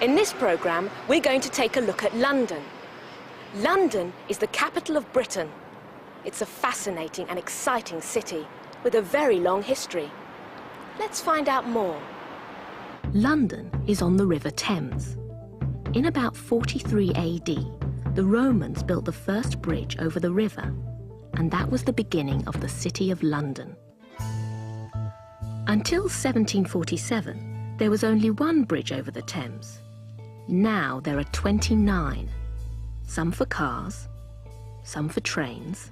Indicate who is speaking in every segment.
Speaker 1: In this programme, we're going to take a look at London. London is the capital of Britain. It's a fascinating and exciting city with a very long history. Let's find out more. London is on the River Thames. In about 43 AD, the Romans built the first bridge over the river, and that was the beginning of the City of London. Until 1747, there was only one bridge over the Thames. Now there are 29, some for cars, some for trains,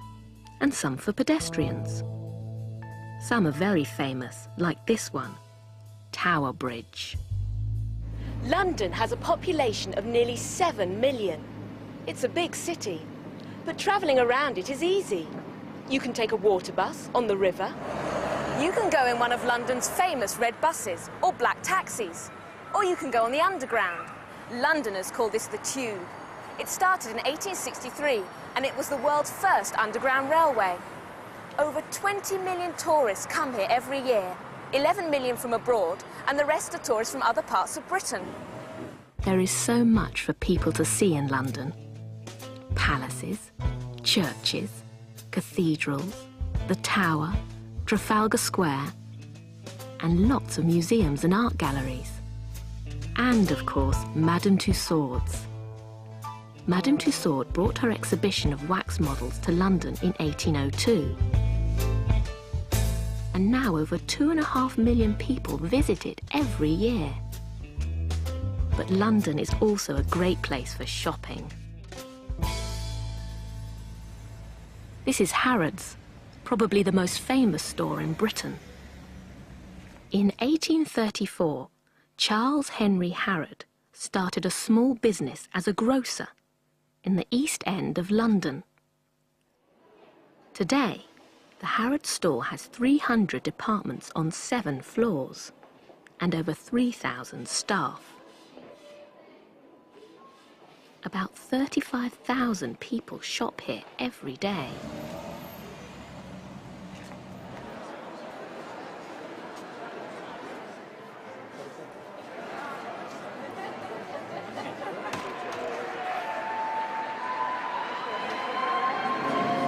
Speaker 1: and some for pedestrians. Some are very famous, like this one, Tower Bridge. London has a population of nearly 7 million. It's a big city, but travelling around it is easy. You can take a water bus on the river. You can go in one of London's famous red buses or black taxis, or you can go on the Underground. Londoners call this the Tube. It started in 1863 and it was the world's first underground railway. Over 20 million tourists come here every year, 11 million from abroad, and the rest are tourists from other parts of Britain. There is so much for people to see in London. Palaces, churches, cathedrals, the Tower, Trafalgar Square, and lots of museums and art galleries. And, of course, Madame Tussauds. Madame Tussauds brought her exhibition of wax models to London in 1802. And now over 2.5 million people visit it every year. But London is also a great place for shopping. This is Harrods, probably the most famous store in Britain. In 1834, Charles Henry Harrod started a small business as a grocer in the East End of London. Today, the Harrods store has 300 departments on 7 floors and over 3,000 staff. About 35,000 people shop here every day.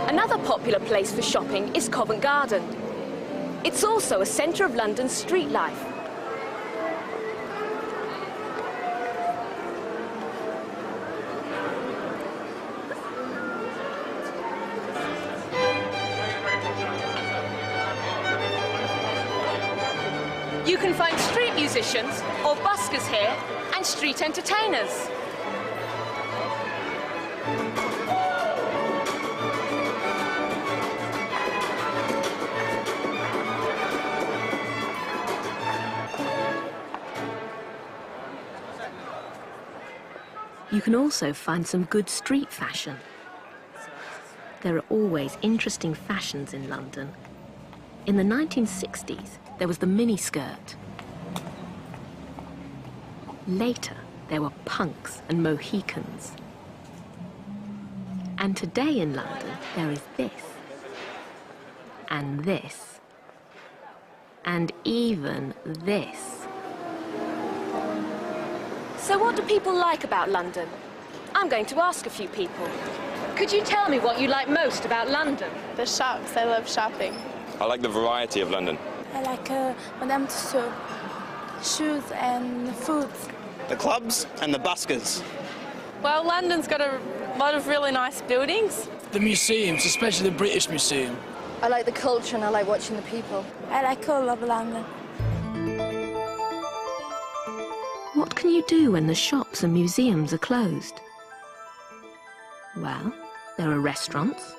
Speaker 1: Another popular place for shopping is Covent Garden. It's also a centre of London's street life. You can find street musicians or buskers here and street entertainers. You can also find some good street fashion. There are always interesting fashions in London. In the 1960s, there was the miniskirt. Later, there were punks and Mohicans. And today in London, there is this, and this, and even this. So what do people like about London? I'm going to ask a few people. Could you tell me what you like most about London?
Speaker 2: The shops. I love shopping.
Speaker 3: I like the variety of London.
Speaker 2: I like Madame Tussauds, shoes and food.
Speaker 4: The clubs and the buskers.
Speaker 2: Well, London's got a lot of really nice buildings.
Speaker 5: The museums, especially the British Museum.
Speaker 6: I like the culture and I like watching the people.
Speaker 2: I like all of London.
Speaker 1: What can you do when the shops and museums are closed? Well, there are restaurants,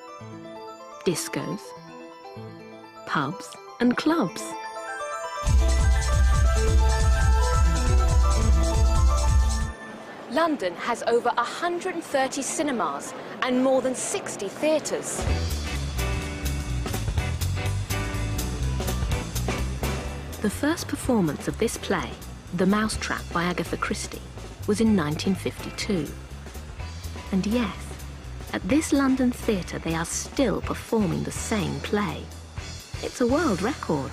Speaker 1: discos, pubs and clubs. London has over 130 cinemas and more than 60 theatres. The first performance of this play, The Mousetrap by Agatha Christie, was in 1952. And yes, at this London theatre they are still performing the same play. It's a world record.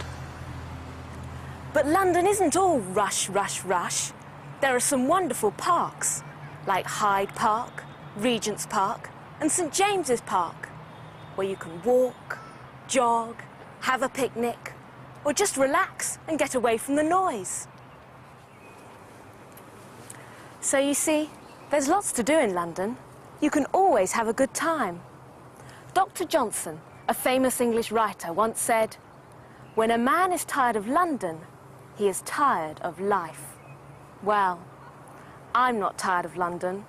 Speaker 1: But London isn't all rush, rush, rush.
Speaker 7: There are some wonderful parks, like Hyde Park, Regent's Park, and St James's Park, where you can walk, jog, have a picnic, or just relax and get away from the noise. So you see, there's lots to do in London. You can always have a good time. Dr. Johnson, a famous English writer, once said, "When a man is tired of London, he is tired of life." Well, I'm not tired of London.